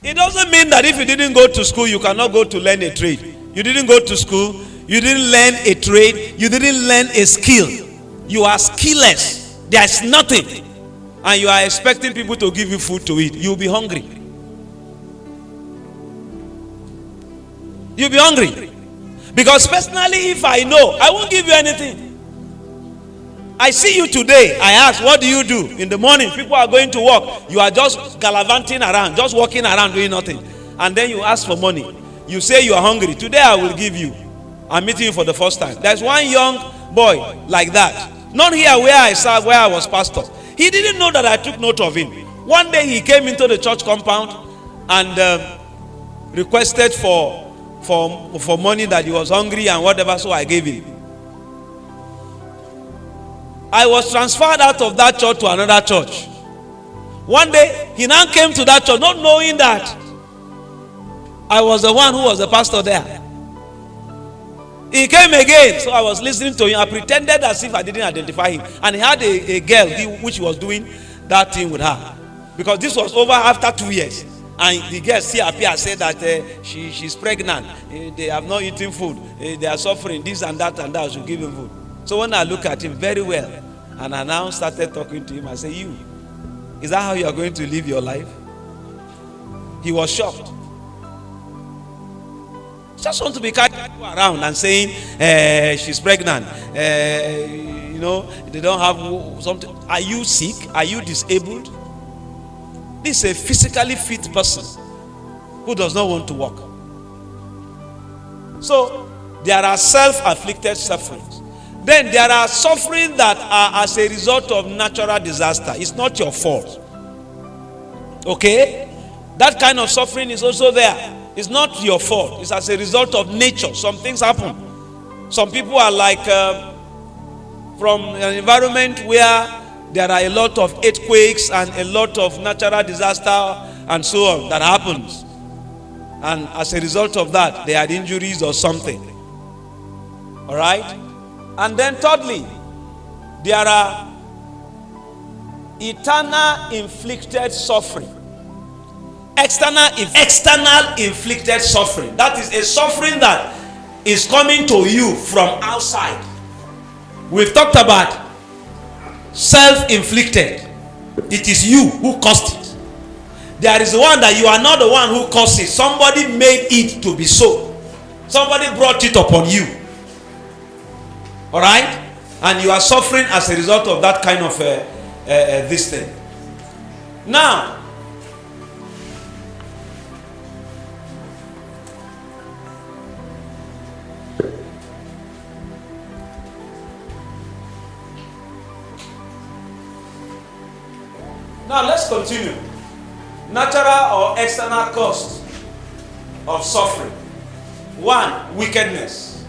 It doesn't mean that if you didn't go to school, you cannot go to learn a trade. You didn't go to school, you didn't learn a trade, you didn't learn a skill. You are skillless. There is nothing. And you are expecting people to give you food to eat. You'll be hungry. You'll be hungry. Because personally, if I know, I won't give you anything. I see you today. I ask, what do you do? In the morning, people are going to work. You are just gallivanting around, just walking around doing nothing. And then you ask for money. You say you are hungry. Today I will give you. I'm meeting you for the first time. There's one young boy like that. Not here where I served, where I was pastor. He didn't know that I took note of him. One day he came into the church compound and requested for money, that he was hungry and whatever, so I gave him. I was transferred out of that church to another church. One day, he now came to that church, not knowing that I was the one who was the pastor there. He came again, so I was listening to him. I pretended as if I didn't identify him. And he had a girl which was doing that thing with her. Because this was over after 2 years. And the girl still appeared and said that she's pregnant. They have not eaten food. They are suffering this and that, and I should give him food. So when I look at him very well, and I now started talking to him, I say, is that how you are going to live your life? He was shocked. Just want to be carried around and saying she's pregnant. They don't have something. Are you sick? Are you disabled? This is a physically fit person who does not want to walk. So there are self-afflicted sufferings. Then there are sufferings that are as a result of natural disaster. It's not your fault. Okay? That kind of suffering is also there. It's not your fault. It's as a result of nature. Some things happen. Some people are like from an environment where there are a lot of earthquakes and a lot of natural disaster and so on that happens. And as a result of that, they had injuries or something. All right? And then thirdly, there are eternal inflicted suffering. External inflicted suffering. That is a suffering that is coming to you from outside. We've talked about self-inflicted. It is you who caused it. There is one that you are not the one who caused it. Somebody made it to be so. Somebody brought it upon you. All right? And you are suffering as a result of that kind of this thing. Now, let's continue. Natural or external cause of suffering. 1, wickedness.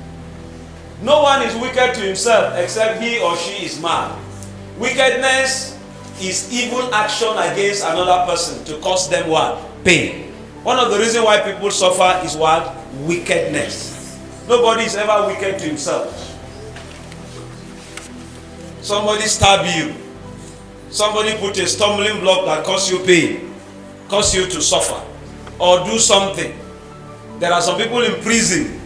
No one is wicked to himself except he or she is mad. Wickedness is evil action against another person to cause them what? Pain. One of the reasons why people suffer is what? Wickedness. Nobody is ever wicked to himself. Somebody stab you. Somebody put a stumbling block that causes you pain, cause you to suffer, or do something. There are some people in prison.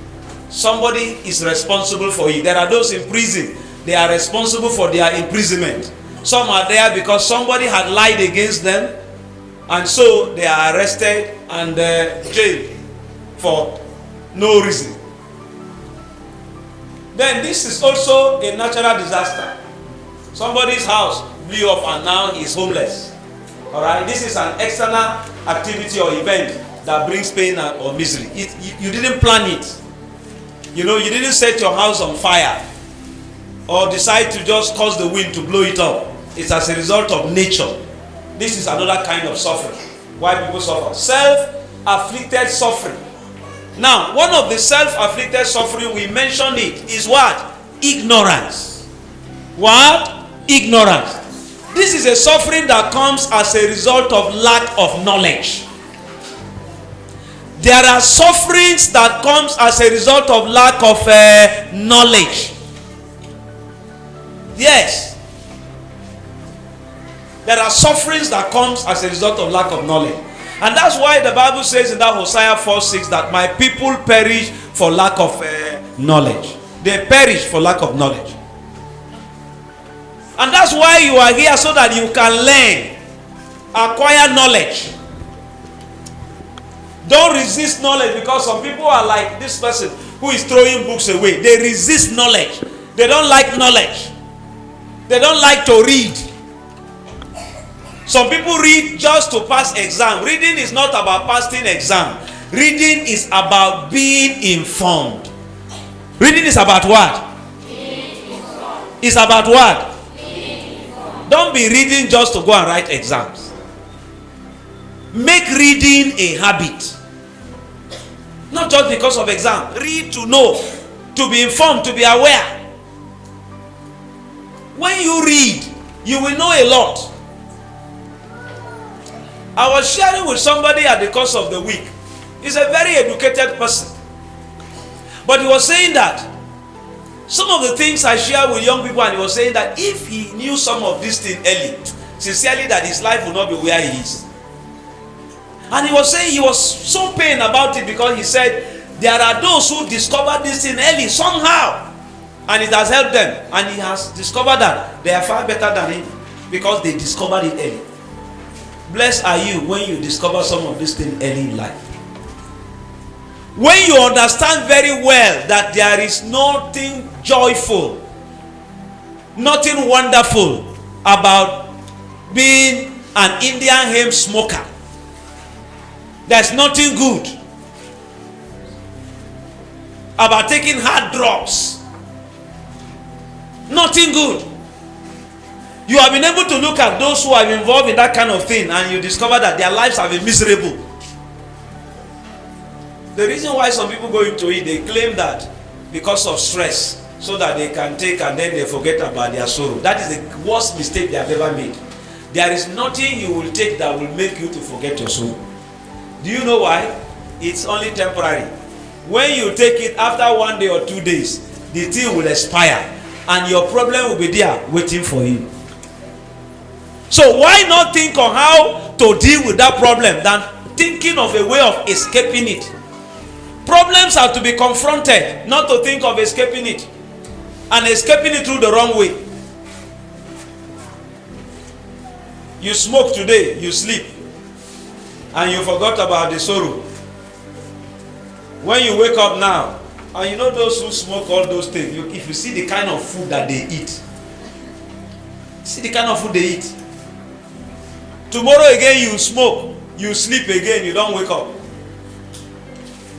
Somebody is responsible for it. There are those in prison. They are responsible for their imprisonment. Some are there because somebody had lied against them, and so they are arrested and jailed for no reason. Then this is also a natural disaster. Somebody's house blew up and now he's homeless. All right, this is an external activity or event that brings pain or misery. You didn't plan it. You didn't set your house on fire or decide to just cause the wind to blow it up. It's as a result of nature. This is another kind of suffering. Why people suffer? Self-afflicted suffering. Now, one of the self-afflicted suffering, we mentioned it, is what? Ignorance. What? Ignorance. This is a suffering that comes as a result of lack of knowledge. There are sufferings that comes as a result of lack of knowledge. Yes. There are sufferings that comes as a result of lack of knowledge. And that's why the Bible says in that Hosea 4:6 that my people perish for lack of knowledge. They perish for lack of knowledge. And that's why you are here, so that you can learn, acquire knowledge. Don't resist knowledge, because some people are like this person who is throwing books away. They resist knowledge. They don't like knowledge. They don't like to read. Some people read just to pass exam. Reading is not about passing exam. Reading is about being informed. Reading is about what? It's about what? Don't be reading just to go and write exams. Make reading a habit. Not just because of exam. Read to know, to be informed, to be aware. When you read, you will know a lot. I was sharing with somebody at the course of the week. He's a very educated person. But he was saying that some of the things I share with young people, and he was saying that if he knew some of these things early, sincerely, that his life would not be where he is. And he was saying he was so pained about it, because he said there are those who discovered this thing early somehow, and it has helped them, and he has discovered that they are far better than him because they discovered it early. Blessed are you when you discover some of these things early in life. When you understand very well that there is nothing joyful, nothing wonderful about being an Indian hemp smoker. There's nothing good about taking hard drugs. Nothing good. You have been able to look at those who are involved in that kind of thing, and you discover that their lives have been miserable. The reason why some people go into it, they claim that because of stress, so that they can take and then they forget about their sorrow. That is the worst mistake they have ever made. There is nothing you will take that will make you to forget your sorrow. Do you know why? It's only temporary. When you take it, after 1 day or 2 days, the thing will expire, and your problem will be there waiting for you. So why not think on how to deal with that problem than thinking of a way of escaping it? Problems are to be confronted, not to think of escaping it, and escaping it through the wrong way. You smoke today, you sleep, and you forgot about the sorrow. When you wake up now, and you know those who smoke all those things, if you see the kind of food that they eat, see the kind of food they eat. Tomorrow again you smoke, you sleep again, you don't wake up.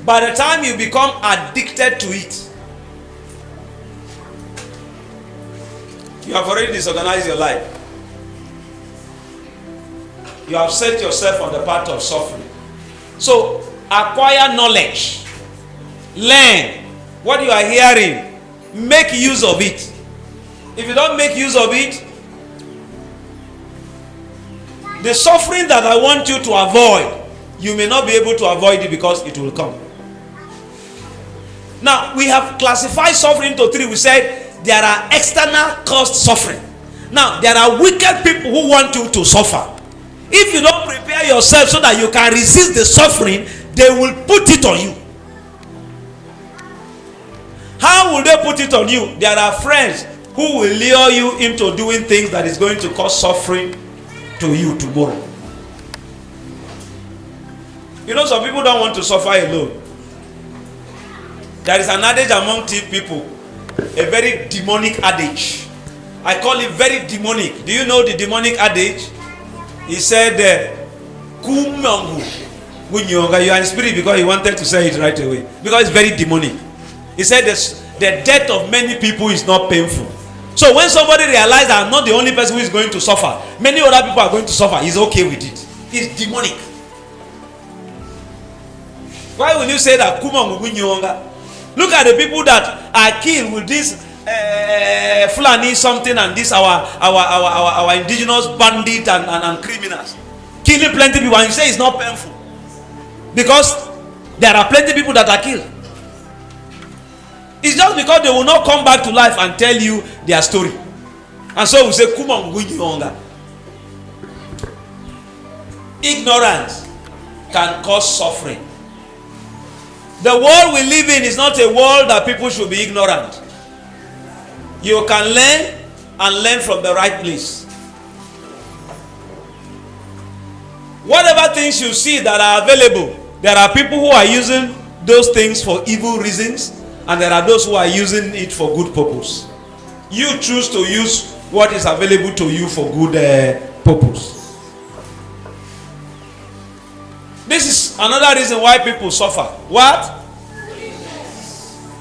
By the time you become addicted to it, you have already disorganized your life. You have set yourself on the path of suffering. So acquire knowledge. Learn what you are hearing. Make use of it. If you don't make use of it, the suffering that I want you to avoid, you may not be able to avoid it because it will come. Now, we have classified suffering into three. We said there are external caused suffering. Now, there are wicked people who want you to suffer. If you don't prepare yourself so that you can resist the suffering, they will put it on you. How will they put it on you? There are friends who will lure you into doing things that is going to cause suffering to you tomorrow. You know, some people don't want to suffer alone. There is an adage among thief people, a very demonic adage. I call it very demonic. Do you know the demonic adage? He said, Kumangu. You are in spirit because he wanted to say it right away. Because it's very demonic. He said the death of many people is not painful. So when somebody realizes that I'm not the only person who is going to suffer, many other people are going to suffer, he's okay with it. It's demonic. Why will you say that Kumangu? Look at the people that are killed with this Fulani something and this our indigenous bandit and criminals. Killing plenty people, and you say it's not painful. Because there are plenty people that are killed. It's just because they will not come back to life and tell you their story. And so we say, Kumangu. Ignorance can cause suffering. The world we live in is not a world that people should be ignorant. You can learn and learn from the right place. Whatever things you see that are available, there are people who are using those things for evil reasons, and there are those who are using it for good purpose. You choose to use what is available to you for good purpose. This is another reason why people suffer. What?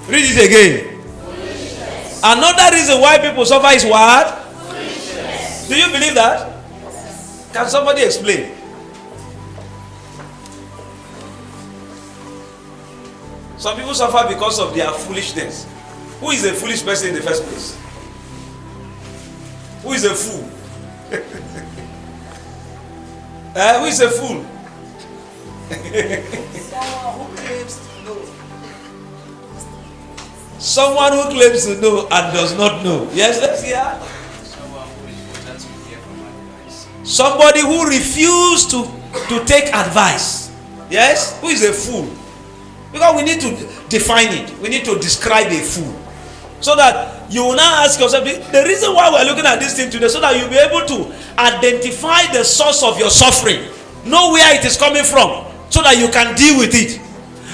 Read it again. Another reason why people suffer is what? Do you believe that? Can somebody explain? Some people suffer because of their foolishness. Who is a foolish person in the first place? Who is a fool? Who is a fool? Someone who claims to know. Someone who claims to know and does not know. Yes, let's hear. Someone who is important to hear from advice. Somebody who refused to take advice. Yes? Who is a fool? Because we need to define it. We need to describe a fool. So that you will now ask yourself, the reason why we're looking at this thing today, so that you'll be able to identify the source of your suffering. Know where it is coming from, so that you can deal with it.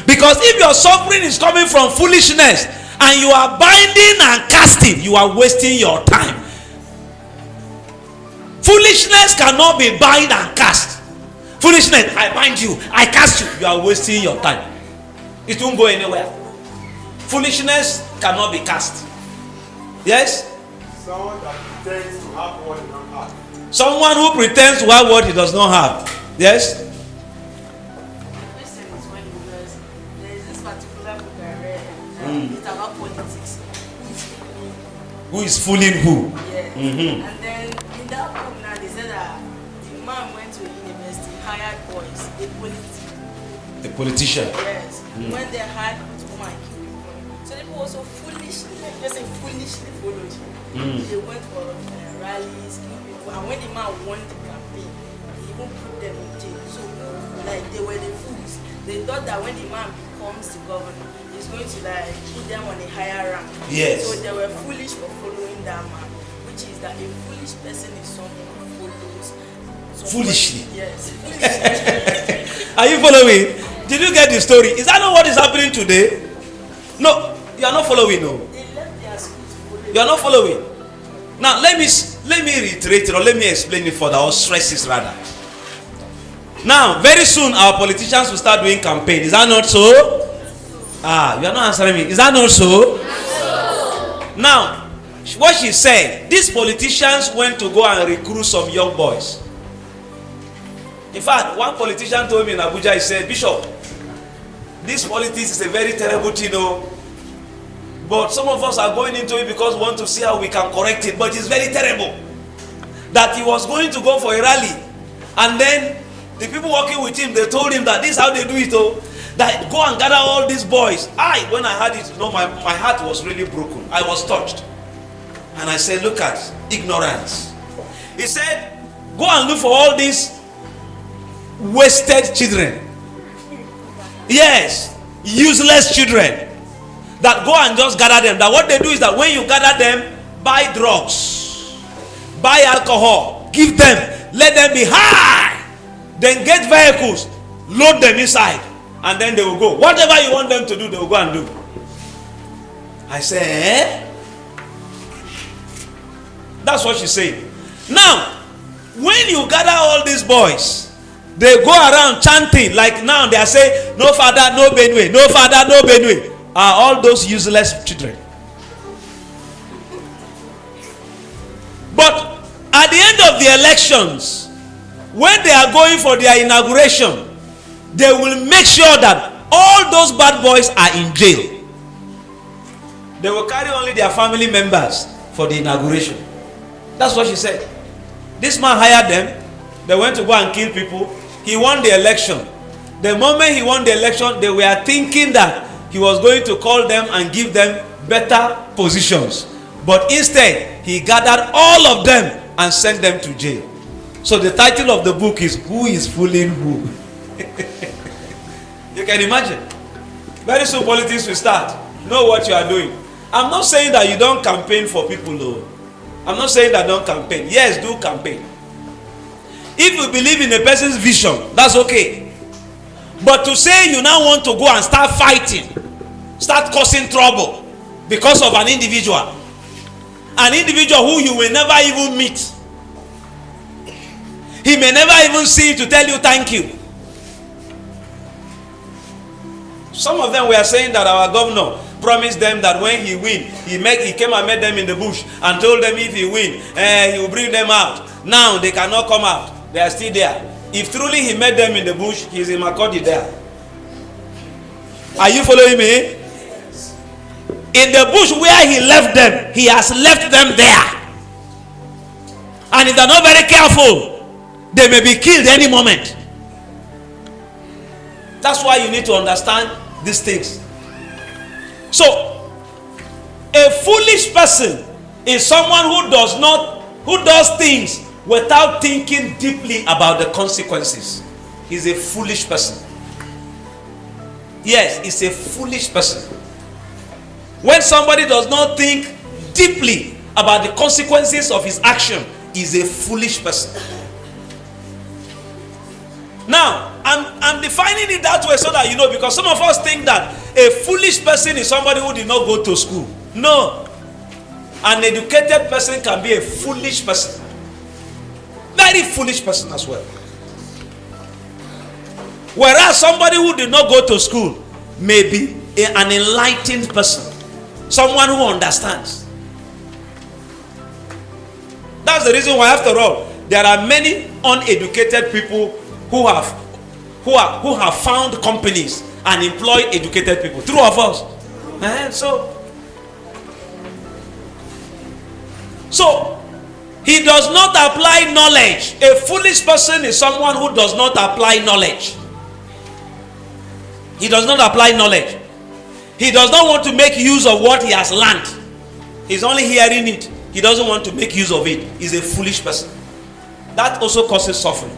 Because if your suffering is coming from foolishness, and you are binding and casting, you are wasting your time. Foolishness cannot be bind and cast. Foolishness, I bind you, I cast you. You are wasting your time. It won't go anywhere. Foolishness cannot be cast. Yes? Someone that pretends to have what he don't have. Someone who pretends to have what he does not have. Yes? The question is when, because there is this particular book I read, it's about politics. Who is fooling who? Yes. Mm-hmm. And then in that book now they said that the man went to university, hired boys, A politician. yes. When they hired him to come and kill people. So people also foolishly, foolishly followed him. They went for rallies, kill people, and when the man won the campaign, he even put them in jail. So like they were the fools. They thought that when the man becomes the governor, he's going to like put them on a higher rank. Yes. So they were foolish for following that man, which is that a foolish person is someone who follows somebody. Foolishly. Yes. Foolishly. Are you following? Did you get the story? Is that not what is happening today? No, you are not following. No, They left their school to follow. you are not following. Now let me reiterate it, or let me explain it further, or stress this rather. Now, very soon our politicians will start doing campaign. Is that not so? You are not answering me. Is that not so? Now, what she said, these politicians went to go and recruit some young boys. In fact, one politician told me in Abuja, he said, Bishop, this politics is a very terrible thing, but some of us are going into it because we want to see how we can correct it, but it's very terrible. That he was going to go for a rally, and then the people working with him, they told him that this is how they do it, that go and gather all these boys. When I heard it, my heart was really broken. I was touched. And I said, look at ignorance. He said, go and look for all these wasted children. Yes, useless children. That go and just gather them. That what they do is that when you gather them, buy drugs, buy alcohol, give them, let them be high, then get vehicles, load them inside, and then they will go. Whatever you want them to do, they will go and do. I said, That's what she's saying. Now, when you gather all these boys, they go around chanting, like now they are saying, no father, no Benue, no father, no Benue. Are all those useless children. But at the end of the elections, when they are going for their inauguration, they will make sure that all those bad boys are in jail. They will carry only their family members for the inauguration. That's what she said. This man hired them. They went to go and kill people. He won the election. The moment he won the election, they were thinking that he was going to call them and give them better positions. But instead, he gathered all of them and sent them to jail. So the title of the book is Who is Fooling Who? can imagine. Very soon politics will start. Know what you are doing. I'm not saying that you don't campaign for people, though. I'm not saying that don't campaign. Yes, do campaign. If you believe in a person's vision, that's okay. But to say you now want to go and start fighting, start causing trouble because of an individual who you will never even meet. He may never even see you to tell you thank you. Some of them were saying that our governor promised them that when he win, he came and met them in the bush and told them if he win, he will bring them out. Now they cannot come out. They are still there. If truly he met them in the bush, he's in Makodi there. Are you following me? In the bush where he left them, he has left them there. And if they're not very careful, they may be killed any moment. That's why you need to understand these things. So, a foolish person is someone who does things without thinking deeply about the consequences. He's a foolish person. Yes, he's a foolish person. When somebody does not think deeply about the consequences of his action, he's a foolish person. Now, I'm defining it that way so that you know, because some of us think that a foolish person is somebody who did not go to school. No. An educated person can be a foolish person. Very foolish person as well. Whereas somebody who did not go to school may be an enlightened person. Someone who understands. That's the reason why, after all, there are many uneducated people who have found companies and employ educated people. True of us. So he does not apply knowledge. A foolish person is someone who does not apply knowledge. He does not apply knowledge. He does not want to make use of what he has learned. He's only hearing it. He doesn't want to make use of it. He's a foolish person. That also causes suffering.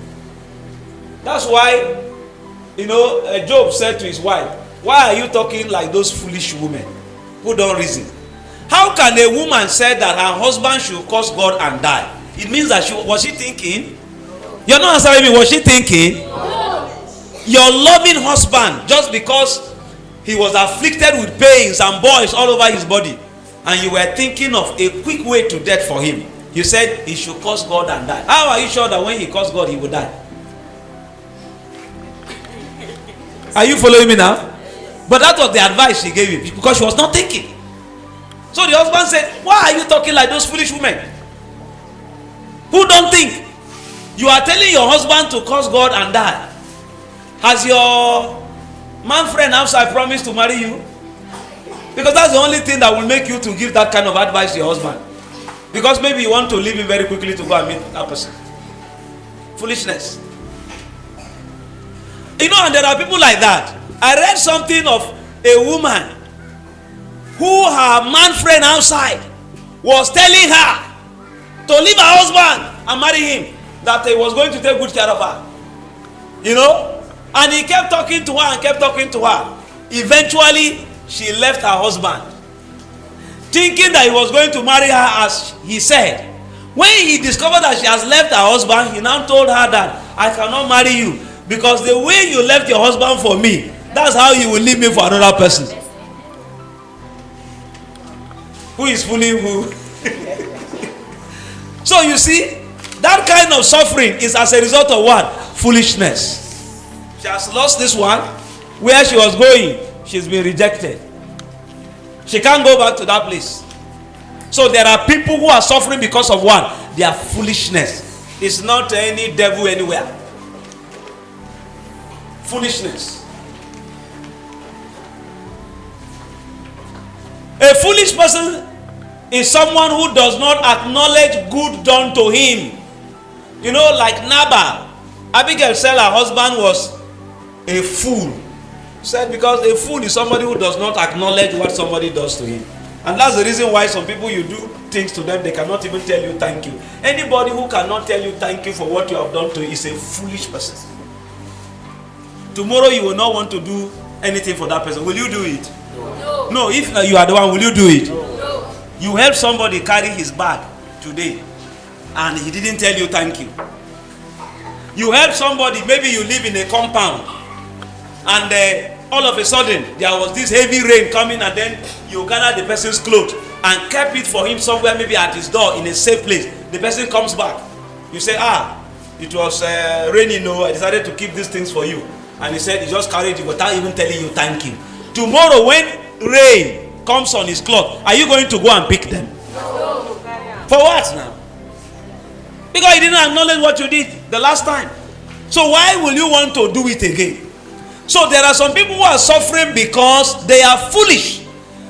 That's why, Job said to his wife, "Why are you talking like those foolish women who don't reason?" How can a woman say that her husband should curse God and die? It means that was she thinking? You're not answering me. Was she thinking? Your loving husband, just because he was afflicted with pains and boils all over his body, and you were thinking of a quick way to death for him, you said he should curse God and die. How are you sure that when he cursed God, he would die? Are you following me now? But that was the advice she gave you, because she was not thinking. So the husband said, "Why are you talking like those foolish women who don't think? You are telling your husband to curse God and die. Has your man friend outside promised to marry you? Because that's the only thing that will make you to give that kind of advice to your husband. Because maybe you want to leave him very quickly to go and meet that person. Foolishness. And there are people like that. I read something of a woman who her man friend outside was telling her to leave her husband and marry him, that he was going to take good care of her. And he kept talking to her and kept talking to her. Eventually, she left her husband, thinking that he was going to marry her as he said. When he discovered that she has left her husband, he now told her that, "I cannot marry you, because the way you left your husband for me, that's how you will leave me for another person." Who is fooling who? So you see, that kind of suffering is as a result of what? Foolishness. She has lost this one. Where she was going, she's been rejected. She can't go back to that place. So there are people who are suffering because of what? Their foolishness. It's not any devil anywhere. Foolishness. A foolish person is someone who does not acknowledge good done to him. Like Nabal. Abigail said her husband was a fool. Said because a fool is somebody who does not acknowledge what somebody does to him. And that's the reason why some people, you do things to them, they cannot even tell you thank you. Anybody who cannot tell you thank you for what you have done to is a foolish person. tomorrow you will not want to do anything for that person. Will you do it? No. No, if you are the one, will you do it? No. You help somebody carry his bag today and he didn't tell you thank you. You help somebody, maybe you live in a compound and all of a sudden there was this heavy rain coming, and then you gather the person's clothes and kept it for him somewhere, maybe at his door in a safe place. The person comes back. You say, it was raining, no, I decided to keep these things for you. And he said he just carried it without even telling you thank you. Tomorrow when rain comes on his cloth, are you going to go and pick them? No. For what now? Because he didn't acknowledge what you did the last time. So why will you want to do it again? So there are some people who are suffering because they are foolish.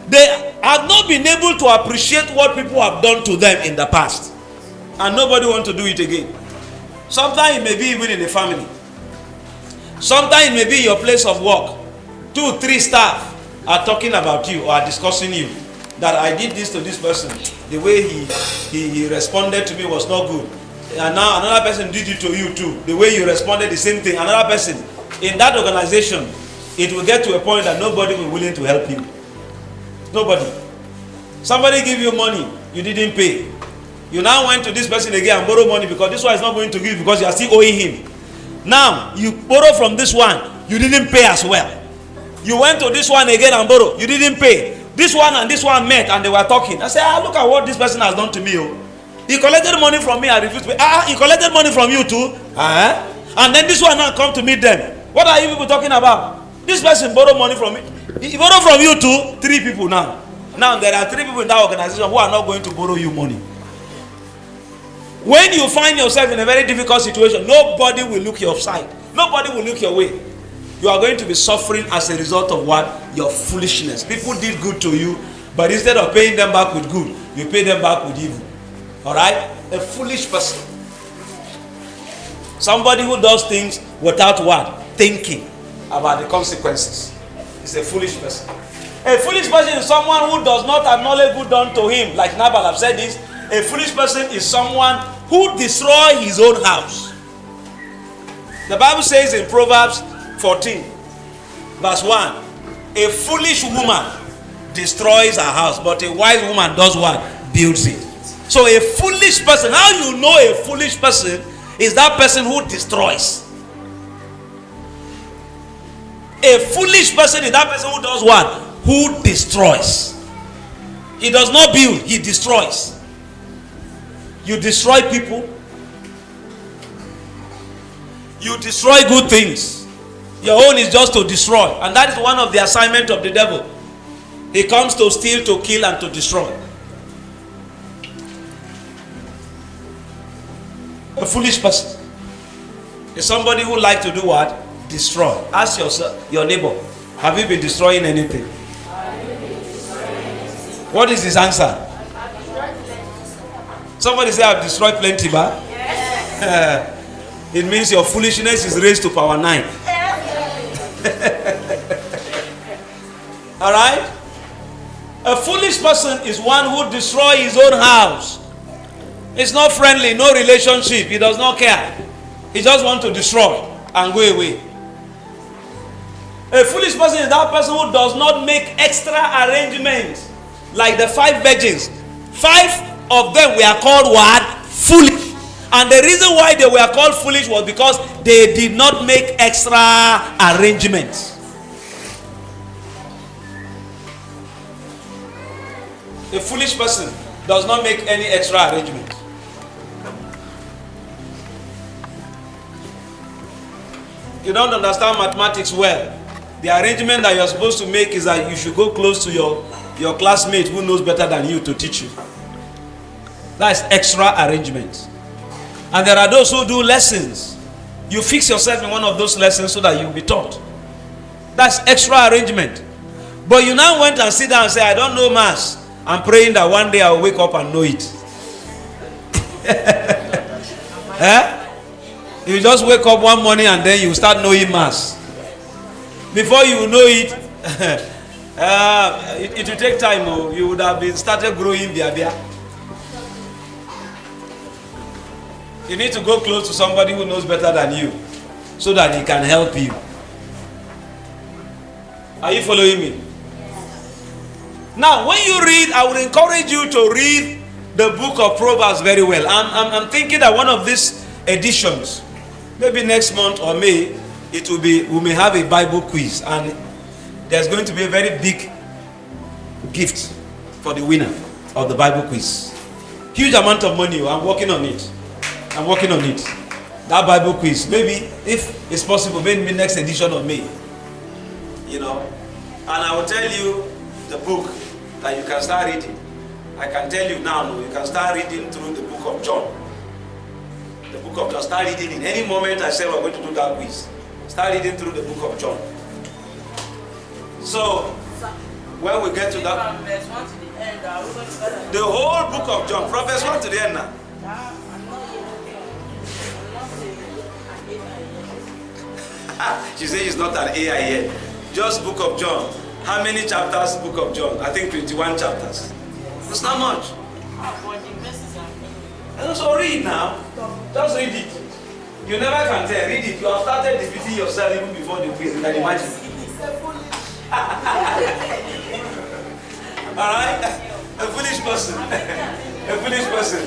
They have not been able to appreciate what people have done to them in the past. And nobody wants to do it again. Sometimes it may be even in the family. Sometimes it may be your place of work. 2, 3 staff are talking about you or are discussing you. That I did this to this person. The way he responded to me was not good. And now another person did it to you too. The way you responded, the same thing. Another person. In that organization, it will get to a point that nobody will be willing to help you. Nobody. Somebody give you money, you didn't pay. You now went to this person again and borrow money because this one is not going to give because you are still owing him. Now, you borrow from this one, you didn't pay as well. You went to this one again and borrow, you didn't pay. This one and this one met and they were talking. I said, look at what this person has done to me. Oh. He collected money from me, I refused to pay. He collected money from you too. And then this one now come to meet them. What are you people talking about? This person borrowed money from me. He borrowed from you too. 3 people now. Now there are 3 people in that organization who are not going to borrow you money. When you find yourself in a very difficult situation, nobody will look your side. Nobody will look your way. You are going to be suffering as a result of what? Your foolishness. People did good to you, but instead of paying them back with good, you pay them back with evil. Alright? A foolish person. Somebody who does things without what? Thinking about the consequences. It's a foolish person. A foolish person is someone who does not acknowledge good done to him. Like Nabal have said this. A foolish person is someone who destroys his own house. The Bible says in Proverbs 14, verse 1, a foolish woman destroys her house, but a wise woman does what? Builds it. So a foolish person, how you know a foolish person is that person who destroys. A foolish person is that person who does what? Who destroys. He does not build, he destroys. You destroy people. You destroy good things. Your own is just to destroy. And that is one of the assignments of the devil. He comes to steal, to kill, and to destroy. A foolish person is somebody who likes to do what? Destroy. Ask yourself, your neighbor, have you been destroying anything? What is his answer? Somebody say, I've destroyed plenty, ba? Yes. It means your foolishness is raised to power 9. Alright? A foolish person is one who destroys his own house. It's not friendly, no relationship. He does not care. He just wants to destroy and go away. A foolish person is that person who does not make extra arrangements. Like the 5 virgins. 5 of them were called what? Foolish. And the reason why they were called foolish was because they did not make extra arrangements. A foolish person does not make any extra arrangements. You don't understand mathematics well. The arrangement that you're supposed to make is that you should go close to your classmate who knows better than you to teach you. That's extra arrangements. And there are those who do lessons. You fix yourself in one of those lessons so that you'll be taught. That's extra arrangement. But you now went and sit down and say, I don't know maths. I'm praying that one day I'll wake up and know it. You just wake up one morning and then you start knowing maths. Before you know it, it will take time. Oh. You would have been started growing beer. You need to go close to somebody who knows better than you so that he can help you. Are you following me? Now, when you read, I would encourage you to read the book of Proverbs very well. I'm thinking that one of these editions, maybe next month or May, we may have a Bible quiz, and there's going to be a very big gift for the winner of the Bible quiz. Huge amount of money. I'm working on it. That Bible quiz, maybe if it's possible, maybe next edition of May. You know, and I will tell you the book that you can start reading. I can tell you now, you can start reading through the book of John. The book of John. Start reading in any moment I say we're going to do that quiz. Start reading through the book of John. So, when we get to that, From verse 1 to the end, we're going to start at the whole book of John, from verse 1 to the end now. She says it's not an AI yet. Just book of John. How many chapters, book of John? I think 21 chapters. It's not much. And so read now. Just read it. You never can tell. Read it. You have started defeating yourself even before the quiz. You can imagine. Alright? A foolish person. A foolish person.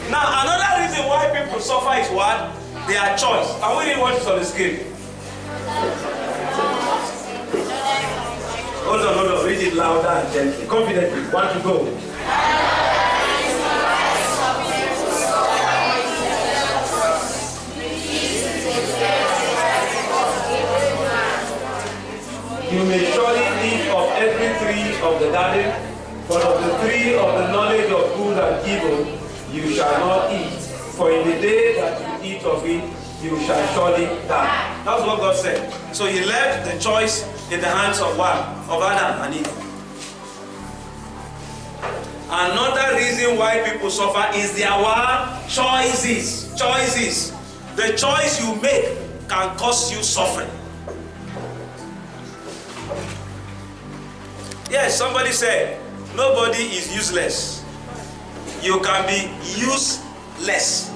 Now, another reason why people suffer is what? Their choice. Can we read what is on the screen? Hold on. Read it louder and gently. Confidently. 1 to go. You may surely eat of every tree of the garden, but of the tree of the knowledge of good and evil you shall not eat. For in the day that you eat of it, you shall surely die. That's what God said. So he left the choice in the hands of what? Of Adam and Eve. Another reason why people suffer is their what? Choices. The choice you make can cause you suffering. Yes, somebody said, nobody is useless. You can be useless.